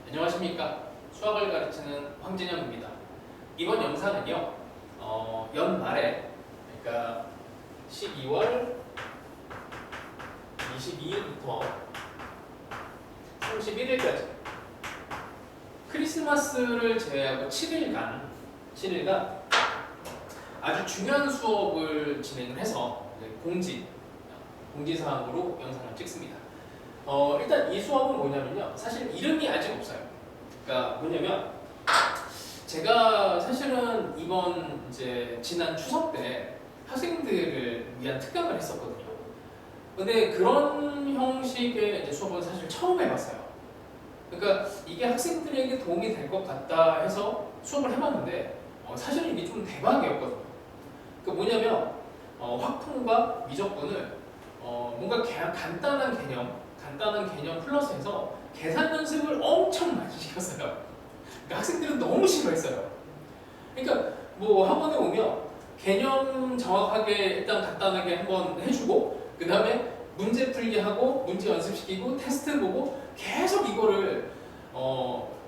안녕하십니까. 수학을 가르치는 황진영입니다. 이번 영상은요, 연말에, 그러니까 12월 22일부터 31일까지 크리스마스를 제외하고 7일간 아주 중요한 수업을 진행을 해서 공지사항으로 영상을 찍습니다. 일단 이 수업은 뭐냐면요, 사실 이름이 아직 없어요. 그러니까 뭐냐면, 제가 사실은 이번 지난 추석 때 학생들을 위한 특강을 했었거든요. 근데 그런 형식의 수업은 사실 처음 해봤어요. 그러니까 이게 학생들에게 도움이 될 것 같다 해서 수업을 해봤는데, 사실은 이게 좀 대박이었거든요. 그 뭐냐면, 확통과 미적분을 뭔가 간단한 개념 플러스해서 계산 연습을 엄청 많이 시켰어요. 그러니까 학생들은 너무 싫어했어요. 그러니까 뭐 학원에 오면 개념 정확하게 일단 간단하게 한번 해주고, 그 다음에 문제 풀기 하고 문제 연습시키고 테스트 보고 계속 이거를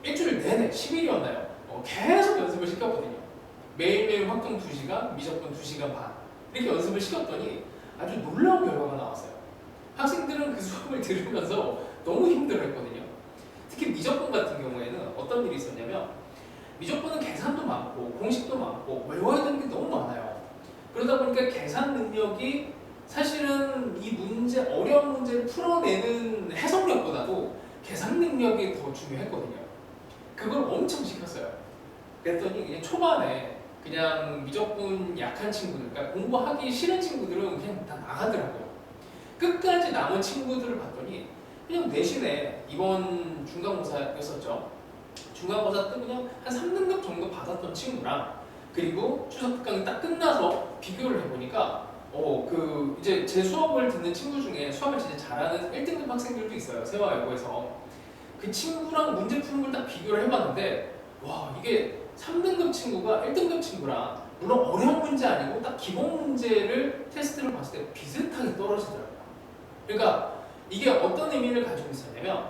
일주일 내내 10일이었나요? 계속 연습을 시켰거든요. 매일매일 확통 2시간, 미적분 2시간 반 이렇게 연습을 시켰더니 아주 놀라운 결과가 나왔어요. 학생들은 그 수업을 들으면서 너무 힘들어했거든요. 특히 미적분 같은 경우에는 어떤 일이 있었냐면, 미적분은 계산도 많고 공식도 많고 외워야 되는 게 너무 많아요. 그러다 보니까 계산 능력이 사실은 이 어려운 문제를 풀어내는 해석력보다도 계산 능력이 더 중요했거든요. 그걸 엄청 시켰어요. 그랬더니 그냥 초반에 그냥 미적분 약한 친구들, 그러니까 공부하기 싫은 친구들은 그냥 다 나가더라고요. 끝까지 남은 친구들을 봤더니 그냥 내신에 이번 중간고사였었죠. 중간고사 때 그냥 한 3등급 정도 받았던 친구랑, 그리고 추석 특강이 딱 끝나서 비교를 해보니까 이제 제 수업을 듣는 친구 중에 수학을 진짜 잘하는 1등급 학생들도 있어요. 세화여고에서. 그 친구랑 문제 푸는 걸 딱 비교를 해봤는데, 와, 이게 3등급 친구가 1등급 친구랑, 물론 어려운 문제 아니고 딱 기본 문제를 테스트를 봤을 때 비슷하게 떨어지더라고요. 그러니까 이게 어떤 의미를 가지고 있었냐면,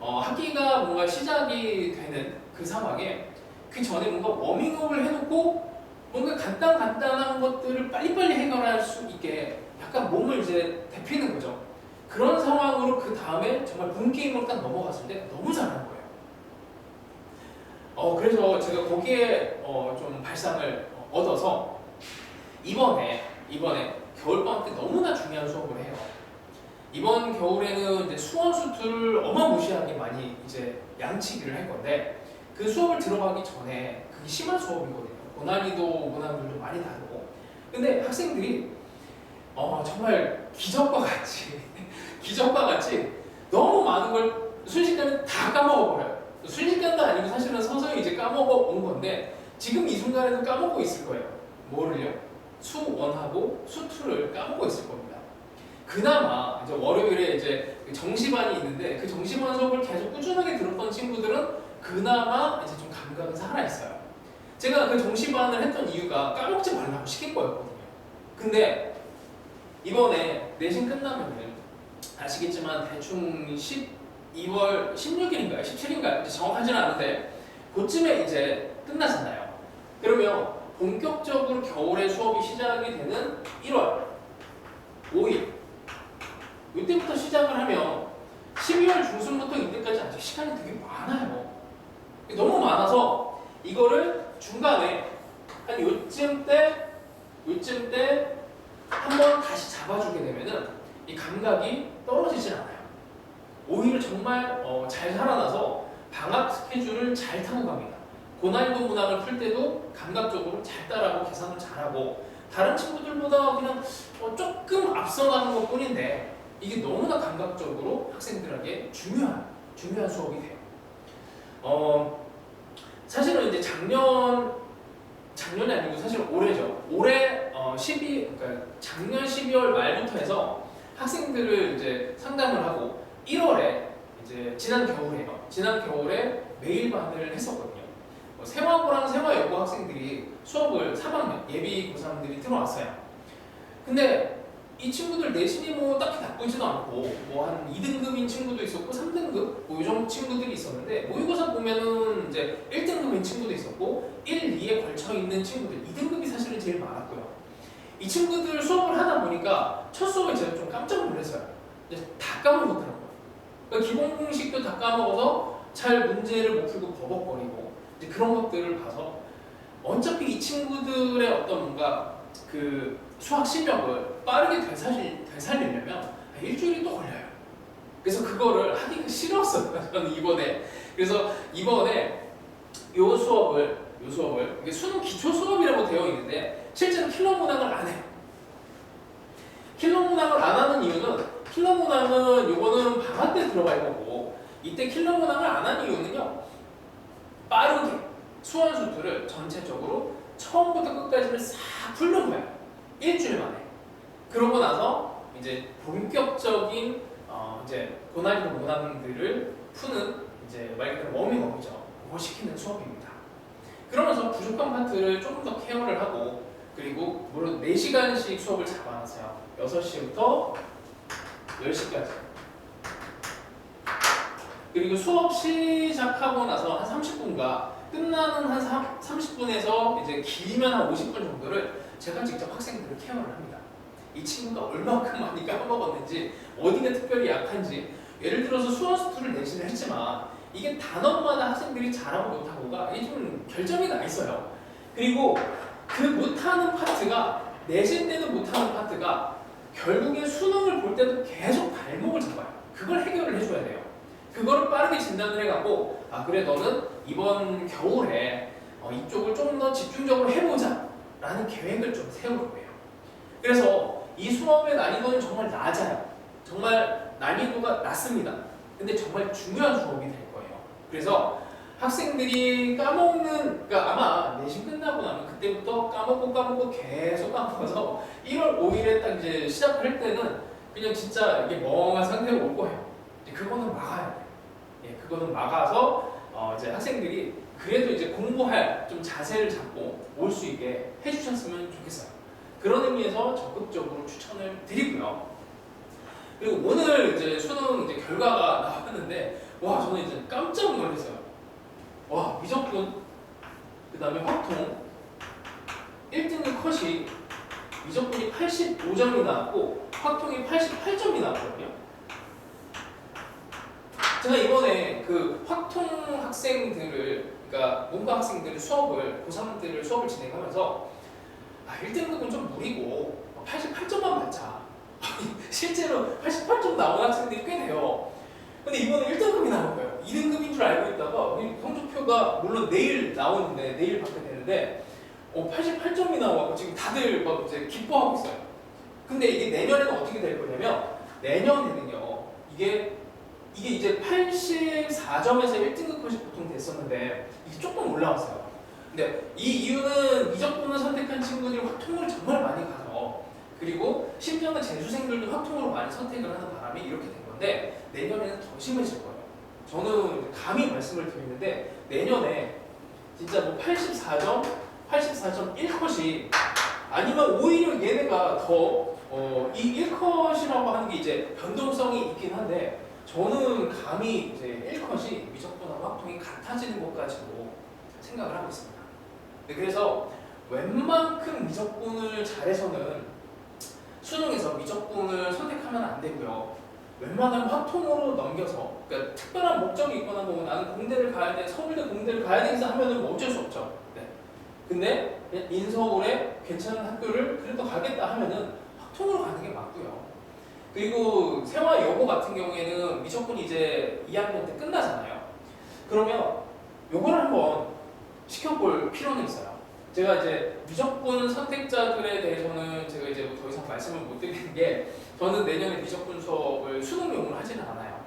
학기가 뭔가 시작이 되는 그 상황에 그 전에 뭔가 워밍업을 해놓고 뭔가 간단한 것들을 빨리빨리 해결할 수 있게 약간 몸을 이제 데피는 거죠. 그런 상황으로 그 다음에 정말 본 게임으로 딱 넘어갔을 때 너무 잘하는 거예요. 그래서 제가 거기에 좀 발상을 얻어서 이번에 겨울방학 때 너무나 중요한 수업을 해요. 이번 겨울에는 이제 수원수투를 어마무시하게 많이 이제 양치기를 할 건데, 그 수업을 들어가기 전에 그게 심한 수업이거든요. 고난이도 문항들도 많이 다르고. 근데 학생들이 정말 기적과 같이 너무 많은 걸 순식간에 다 까먹어버려요. 순식간도 아니고 사실은 서서히 이제 까먹어 온 건데, 지금 이 순간에도 까먹고 있을 거예요. 뭐를요? 수1하고 수2를 까먹고 있을 겁니다. 그나마 이제 월요일에 이제 정시반이 있는데, 그 정시반 수업을 계속 꾸준하게 들었던 친구들은 그나마 이제 좀 감각은 살아있어요. 제가 그 정시반을 했던 이유가 까먹지 말라고 시킨 거였거든요. 근데 이번에 내신 끝나면은 아시겠지만 대충 12월 16일인가요? 17일인가요? 정확하지는 않은데 그쯤에 이제 끝나잖아요. 그러면 본격적으로 겨울에 수업이 시작이 되는 1월 5일, 이때부터 시작을 하면 12월 중순부터 이때까지 아직 시간이 되게 많아요. 너무 많아서 이거를 중간에 한 요쯤 때 한번 다시 잡아주게 되면은 이 감각이 떨어지질 않아요. 오히려 정말 잘 살아나서 방학 스케줄을 잘 타고 갑니다. 고난이도 문항을 풀 때도 감각적으로 잘 따라하고 계산을 잘하고, 다른 친구들보다 그냥 조금 앞서 나는 것 뿐인데, 이게 너무나 감각적으로 학생들에게 중요한 수업이 돼요. 사실은 이제 작년이 아니고 사실 올해죠. 올해 그러니까 작년 12월 말부터 해서 학생들을 이제 상담을 하고 1월에 이제 지난 겨울에 매일반을 했었거든요. 세화고랑 세화여고 학생들이 수업을 3학년 예비 고3들이 들어왔어요. 근데 이 친구들 내신이 뭐 딱히 나쁘지도 않고, 뭐 한 2등급인 친구도 있었고 3등급 뭐 요정 친구들이 있었는데, 모의고사 이제 1등급인 친구도 있었고 1, 2에 걸쳐 있는 친구들 2등급이 사실은 제일 많았고요. 이 친구들 수업을 하다 보니까 첫 수업에 제가 좀 깜짝 놀랐어요. 이제 다 까먹었더라고요. 그러니까 기본 공식도 다 까먹어서 잘 문제를 못 풀고 버벅거리고 이제 그런 것들을 봐서 어차피 이 친구들의 어떤 뭔가 그 수학 실력을 빠르게 되살리려면 일주일이 또 걸려요. 그래서 그거를 하기가 싫었어요. 저는 이번에. 그래서 이번에 요 수업을 이게 수능 기초 수업이라고 되어 있는데 실제로 킬러 문항을 안 해요. 킬러 문항을 안 하는 이유는 킬러 문항은 요거는 방학 때 들어갈 거고 이때 킬러 문항을 안 한 이유는요. 빠르게 수원 수투를 전체적으로 처음부터 끝까지를 싹 풀는 거예요. 일주일 만에. 그러고 나서 이제 본격적인 이제 고난이도 문항들을 푸는 이제 말 그대로 워밍업이죠. 그걸 시키는 수업입니다. 그러면서 부족한 파트를 조금 더 케어를 하고 그리고 물론 4시간씩 수업을 잡아놨어요. 6시부터 10시까지. 그리고 수업 시작하고 나서 한 30분과 끝나는 한 30분에서 이제 길면 한 50분 정도를 제가 직접 학생들을 케어를 합니다. 이 친구가 얼마큼 많이 까먹었는지 어디가 특별히 약한지 예를 들어서 수원 수투를 내신을 했지만 이게 단원마다 학생들이 잘하고 못하고가 이게 좀 결정이 나 있어요. 그리고 그 못하는 파트가 내신 때도 못하는 파트가 결국에 수능을 볼 때도 계속 발목을 잡아요. 그걸 해결을 해줘야 돼요. 그거를 빠르게 진단을 해가고 아 그래 너는 이번 겨울에 이쪽을 좀 더 집중적으로 해보자 라는 계획을 좀 세울 거예요. 그래서 이 수업의 난이도는 정말 낮아요. 정말 난이도가 낮습니다. 근데 정말 중요한 수업이 될 거예요. 그래서 학생들이 까먹는, 그러니까 아마 내신 끝나고 나면 그때부터 까먹고 계속 까먹어서 1월 5일에 딱 이제 시작을 할 때는 그냥 진짜 이게 멍한 상태로 올 거예요. 그거는 막아야 돼요. 예, 그거는 막아서 이제 학생들이 그래도 이제 공부할 좀 자세를 잡고 올 수 있게 해주셨으면 좋겠어요. 그런 의미에서 적극적으로 추천을 드리고요. 그리고 오늘 이제 수능 이제 결과가 나왔는데 와 저는 이제 깜짝 놀랐어요. 와 미적분 그 다음에 확통 1등급 컷이 미적분이 85점이 나왔고 확통이 88점이 나왔거든요. 제가 이번에 그 확통 학생들을 그러니까 문과 학생들의 수업을 고3들을 수업을 진행하면서 1등급은 좀 무리고 88점만 맞자. 실제로 88점 나온 학생들이 꽤 돼요. 근데 이번에 1등급이 나온 거예요. 2등급인 줄 알고 있다가 성적표가 물론 내일 나오는데 내일 받게 되는데 88점이 나와서 지금 다들 막 이제 기뻐하고 있어요. 근데 이게 내년에는 어떻게 될 거냐면 내년에는요 이게 이제 84점에서 1등급 컷이 보통 됐었는데 이게 조금 올라왔어요. 근데 이 이유는 미적분을 선택한 친구들이 확통을 정말 많이 가서 그리고 심지어는 재수생들도 확통으로 많이 선택을 하는 바람에 이렇게 된 건데 내년에는 더 심해질 거예요. 저는 감히 말씀을 드리는데 내년에 진짜 뭐 84점, 84.1컷이 아니면 오히려 얘네가 더 이 1컷이라고 하는 게 이제 변동성이 있긴 한데 저는 감히 이제 1컷이 미적분하고 확통이 같아지는 것까지도 생각을 하고 있습니다. 네, 그래서 웬만큼 미적분을 잘해서는 수능에서 미적분을 선택하면 안 되고요. 웬만하면 확통으로 넘겨서 그러니까 특별한 목적이 있거나 뭐 나는 공대를 가야 돼, 서울대 공대를 가야 되겠어 하면은 뭐 어쩔 수 없죠. 네. 근데 인서울에 괜찮은 학교를 그래도 가겠다 하면은 확통으로 가는 게 맞고요. 그리고 세화여고 같은 경우에는 미적분이 이제 2학년 때 끝나잖아요. 그러면 요거를 한번 시켜볼 필요는 있어요. 제가 이제 미적분 선택자들에 대해서는 제가 이제 더 이상 말씀을 못 드리는 게 저는 내년에 미적분 수업을 수능용으로 하지는 않아요.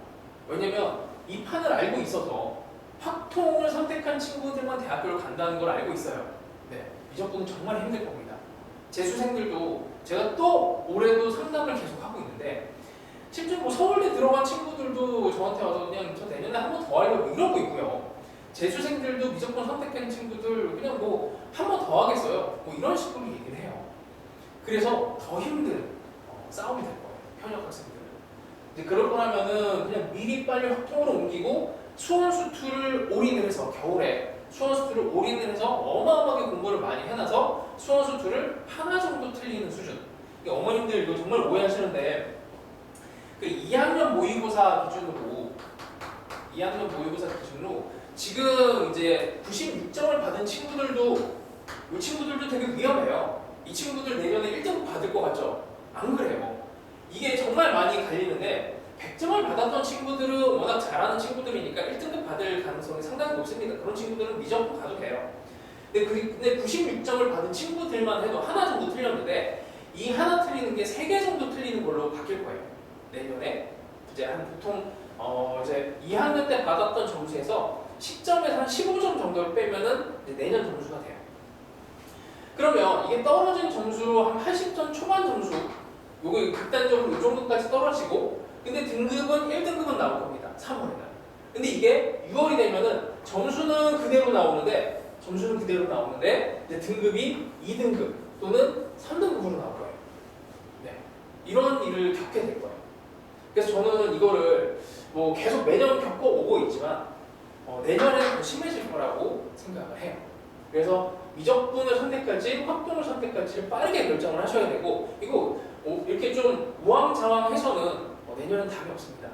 왜냐면 이 판을 알고 있어서 확통을 선택한 친구들만 대학교를 간다는 걸 알고 있어요. 네, 미적분은 정말 힘들 겁니다. 재수생들도 제가 또 올해도 상담을 계속 하고 있는데 심지어 뭐 서울대 들어간 친구들도 저한테 와서 그냥 저 내년에 한 번 더 하려고 이러고 있고요. 재수생들도 미적분 선택한 친구들 그냥 뭐 한 번 더 하겠어요. 뭐 이런 식으로 얘기를 해요. 그래서 더 힘든 싸움이 될 거예요. 현역 학생들은. 이제 그럴 거라면은 그냥 미리 빨리 확통으로 옮기고 수원 수투를 올인을 해서 겨울에 수원수투를 올인을 해서 어마어마하게 공부를 많이 해놔서 수원수투를 하나 정도 틀리는 수준. 어머님들 이거 정말 오해하시는데 그 2학년 모의고사 기준으로 지금 이제 96점을 받은 친구들도 이 친구들도 되게 위험해요. 이 친구들 내년에 1등 받을 것 같죠? 안 그래요. 이게 정말 많이 갈리는데 100점을 받았던 친구들은 워낙 잘하는 친구들이니까 1등급 받을 가능성이 상당히 높습니다. 그런 친구들은 미적분 가도 돼요. 근데 96점을 받은 친구들만 해도 하나 정도 틀렸는데 이 하나 틀리는 게 3개 정도 틀리는 걸로 바뀔 거예요. 내년에 이제 한 보통 이제 2학년 때 받았던 점수에서 10점에서 한 15점 정도를 빼면은 이제 내년 점수가 돼요. 그러면 이게 떨어진 점수로 한 80점 초반 점수, 요거 극단적으로 이 정도까지 떨어지고, 근데 등급은 1등급은 나올 겁니다. 3월에는. 근데 이게 6월이 되면은 점수는 그대로 나오는데 이제 등급이 2등급 또는 3등급으로 나올 거예요. 네. 이런 일을 겪게 될 거예요. 그래서 저는 이거를 뭐 계속 매년 겪어오고 있지만 내년에는 더 심해질 거라고 생각을 해요. 그래서 미적분을 선택할지 확동을 선택할지 빠르게 결정을 하셔야 되고, 이거 이렇게 좀 우왕좌왕해서는 내년엔 답이 없습니다.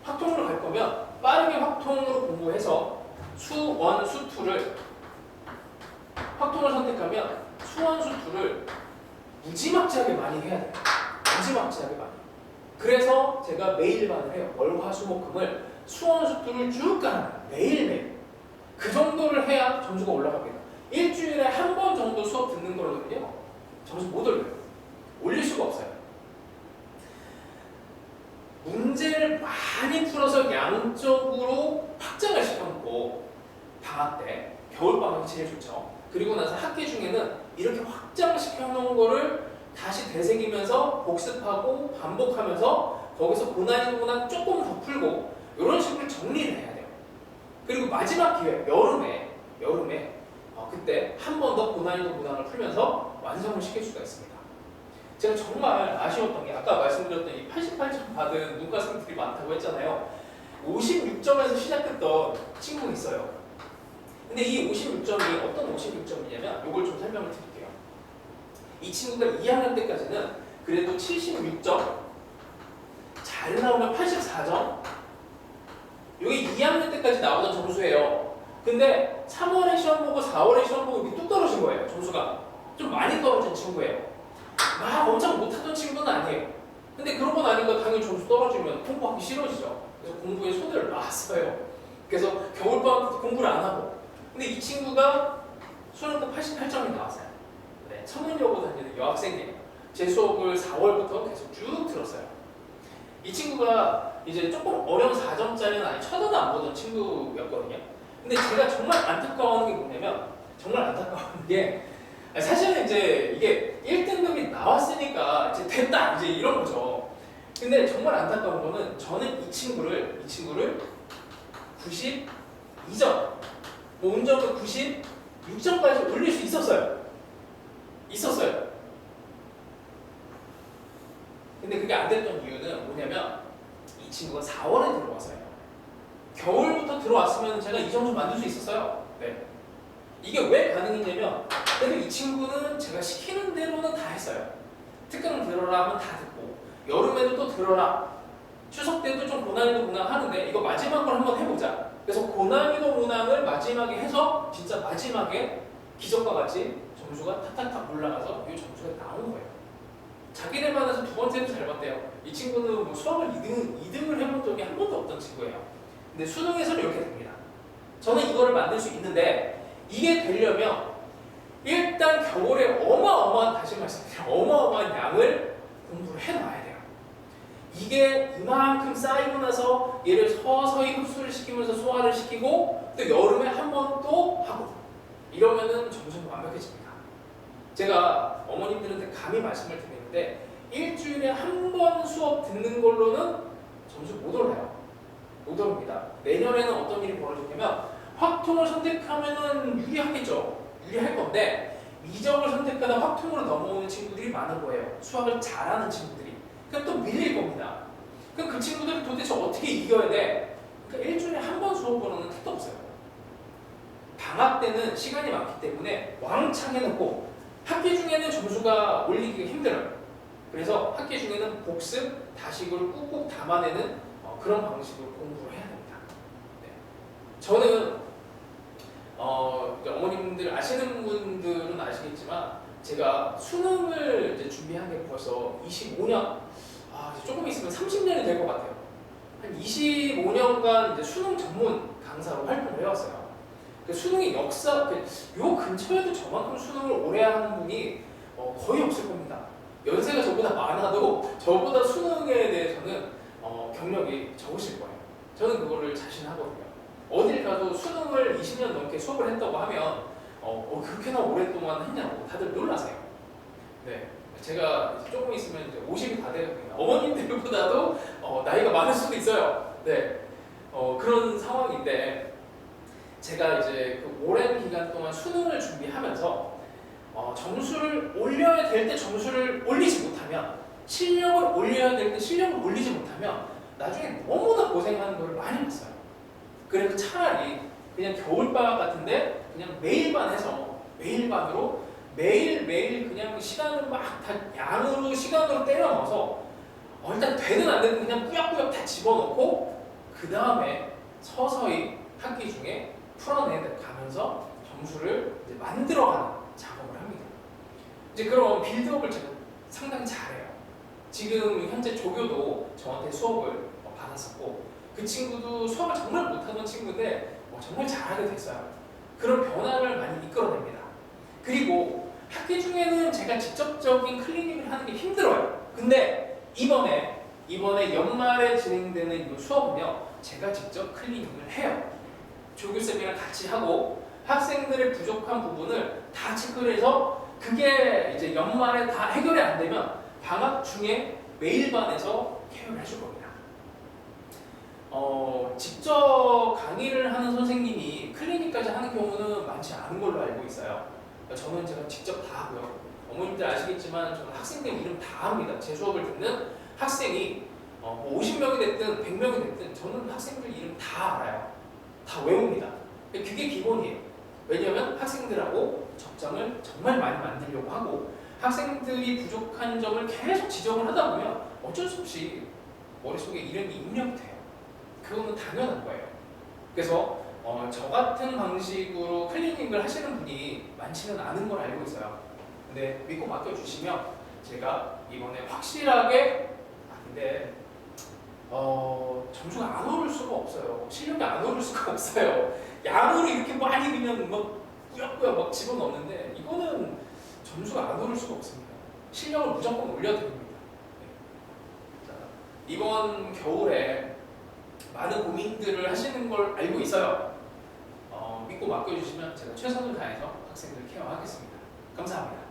확통으로 갈 거면 빠르게 확통으로 공부해서 수원, 수투를 확통을 선택하면 수원, 수투를 무지막지하게 많이 해야 돼요. 무지막지하게 많이. 그래서 제가 매일반을 해요. 월, 화, 수, 목, 금을 수원, 수투를 쭉 가는 매일매일. 그 정도를 해야 점수가 올라갑니다. 일주일에 한 번 정도 수업 듣는 거로는요 점수 못 올려요. 올릴 수가 없어요. 문제를 많이 풀어서 양적으로 확장을 시켜놓고 방학 때, 겨울방학이 제일 좋죠. 그리고 나서 학기 중에는 이렇게 확장시켜놓은 거를 다시 되새기면서 복습하고 반복하면서 거기서 고난이도나 조금 더 풀고 이런 식으로 정리를 해야 돼요. 그리고 마지막 기회, 여름에 그때 한 번 더 고난이도 문항을 풀면서 완성을 시킬 수가 있습니다. 제가 정말 아쉬웠던 게 아까 말씀드렸던 이 88점 받은 문과생들이 많다고 했잖아요. 56점에서 시작했던 친구가 있어요. 근데 이 56점이 어떤 56점이냐면 이걸 좀 설명을 드릴게요. 이 친구가 2학년 때까지는 그래도 76점, 잘 나오면 84점, 이게 2학년 때까지 나오던 점수예요. 근데 3월에 시험 보고 4월에 시험 보고 이렇게 뚝 떨어진 거예요. 점수가 좀 많이 떨어진 친구예요. 막 엄청 못하던 친구는 아니에요. 근데 그러고 나니까 당연히 점수 떨어지면 공부하기 싫어지죠. 그래서 공부에 손을 놨어요. 그래서 겨울방학 때 공부를 안 하고. 근데 이 친구가 수능 때 88점이 나왔어요. 네, 청운여고 다니는 여학생이에요. 제 수업을 4월부터 계속 쭉 들었어요. 이 친구가 이제 조금 어려운 4점짜리는 아니 쳐다도 안 보던 친구였거든요. 근데 제가 정말 안타까워하는 게 뭐냐면, 정말 안타까워하는 게 사실은 이제 이게 1등급이 나왔으니까 이제 됐다 이제 이런 거죠. 근데 정말 안타까운 거는 저는 이 친구를 92점, 뭐 운전은 96점까지 올릴 수 있었어요. 근데 그게 안 됐던 이유는 뭐냐면 이 친구가 4월에 들어와서요. 겨울부터 들어왔으면 제가 이 점수 만들 수 있었어요. 네. 이게 왜 가능했냐면, 그래도 이 친구는 제가 시키는 대로는 다 했어요. 특강 들어라 하면 다 듣고, 여름에도 또 들어라, 추석 때도 좀 고난이도 문항 하는데 이거 마지막으로 한번 해보자. 그래서 고난이도 문항을 마지막에 해서 진짜 마지막에 기적과 같이 점수가 탁탁탁 올라가서 이 점수가 나온 거예요. 자기네 반에서 두 번째도 잘 봤대요. 이 친구는 뭐 수학을 2등을 해본 적이 한 번도 없던 친구예요. 근데 수능에서는 이렇게 됩니다. 저는 이거를 만들 수 있는데, 이게 되려면 일단 겨울에 다시 말씀드려요, 어마어마한 양을 공부를 해놔야 돼요. 이게 이만큼 쌓이고 나서 얘를 서서히 흡수를 시키면서 소화를 시키고 또 여름에 한 번 또 하고, 이러면은 점수는 완벽해집니다. 제가 어머님들한테 감히 말씀을 드리는데, 일주일에 한 번 수업 듣는 걸로는 점수 못 올라요. 못 오릅니다. 내년에는 어떤 일이 벌어지냐면, 확통을 선택하면은 유리하겠죠. 유리할 건데, 미적을 선택하다 확통으로 넘어오는 친구들이 많은 거예요. 수학을 잘하는 친구들이. 그럼 또 밀릴 겁니다. 그럼 그 친구들을 도대체 어떻게 이겨야 돼? 그러니까 일주일에 한 번 수업으로는 택도 없어요. 방학 때는 시간이 많기 때문에 왕창 해놓고 학기 중에는 점수가 올리기가 힘들어요. 그래서 학기 중에는 복습, 다식을 꾹꾹 담아내는 그런 방식으로 공부를 해야 됩니다. 네. 저는 이제 어머님들 아시는 분들은 아시겠지만 제가 수능을 이제 준비한 게 벌써 25년, 이제 조금 있으면 30년이 될 것 같아요. 한 25년간 이제 수능 전문 강사로 활동을 해왔어요. 그 수능의 역사, 요 근처에도 저만큼 수능을 오래 하는 분이 거의 없을 겁니다. 연세가 저보다 많아도 저보다 수능에 대해서는 경력이 적으실 거예요. 저는 그거를 자신하거든요. 어딜 가도 수능을 20년 넘게 수업을 했다고 하면 그렇게나 오랫동안 했냐고 다들 놀라세요. 네, 제가 이제 조금 있으면 이제 50이 다 되거든요. 어머님들보다도 나이가 많을 수도 있어요. 네, 그런 상황인데 제가 이제 그 오랜 기간 동안 수능을 준비하면서 점수를 올려야 될 때 점수를 올리지 못하면, 실력을 올려야 될 때 실력을 올리지 못하면 나중에 너무나 고생하는 걸 많이 봤어요. 그래서 차라리 그냥 겨울방학 같은데 그냥 매일반 해서 매일반으로 매일매일 그냥 시간을 막 다 양으로 시간으로 때려 넣어서 일단 되든 안 되든 그냥 꾸역꾸역 다 집어넣고 그 다음에 서서히 학기 중에 풀어내가면서 점수를 이제 만들어가는 작업을 합니다. 이제 그럼 빌드업을 제가 상당히 잘해요. 지금 현재 조교도 저한테 수업을 받았었고, 그 친구도 수업을 정말 못하던 친구인데 정말 잘하게 됐어요. 그런 변화를 많이 이끌어냅니다. 그리고 학기 중에는 제가 직접적인 클리닉을 하는 게 힘들어요. 근데 이번에 연말에 진행되는 이 수업은요, 제가 직접 클리닉을 해요. 조교쌤이랑 같이 하고 학생들의 부족한 부분을 다 체크를 해서 그게 이제 연말에 다 해결이 안 되면 방학 중에 매일반에서 케어를 해줄 겁니다. 직접 강의를 하는 선생님이 클리닉까지 하는 경우는 많지 않은 걸로 알고 있어요. 저는 제가 직접 다 하고요. 어머님들 아시겠지만 저는 학생들 이름 다 합니다. 제 수업을 듣는 학생이 50명이 됐든 100명이 됐든 저는 학생들 이름 다 알아요. 다 외웁니다. 그게 기본이에요. 왜냐하면 학생들하고 적장을 정말 많이 만들려고 하고 학생들이 부족한 점을 계속 지적을 하다 보면 어쩔 수 없이 머릿속에 이름이 입력이 돼요. 그거는 당연한 거예요. 그래서 저 같은 방식으로 클리닉을 하시는 분이 많지는 않은 걸 알고 있어요. 근데 믿고 맡겨주시면 제가 이번에 확실하게 근데 점수가 안 오를 수가 없어요. 실력이 안 오를 수가 없어요. 양으로 이렇게 많이 그냥 막 꾸역꾸역 막 집어넣는데 이거는 점수가 안 오를 수가 없습니다. 실력을 무조건 올려드립니다. 네. 자, 이번 겨울에 많은 고민들을 하시는 걸 알고 있어요. 믿고 맡겨주시면 제가 최선을 다해서 학생들 케어하겠습니다. 감사합니다.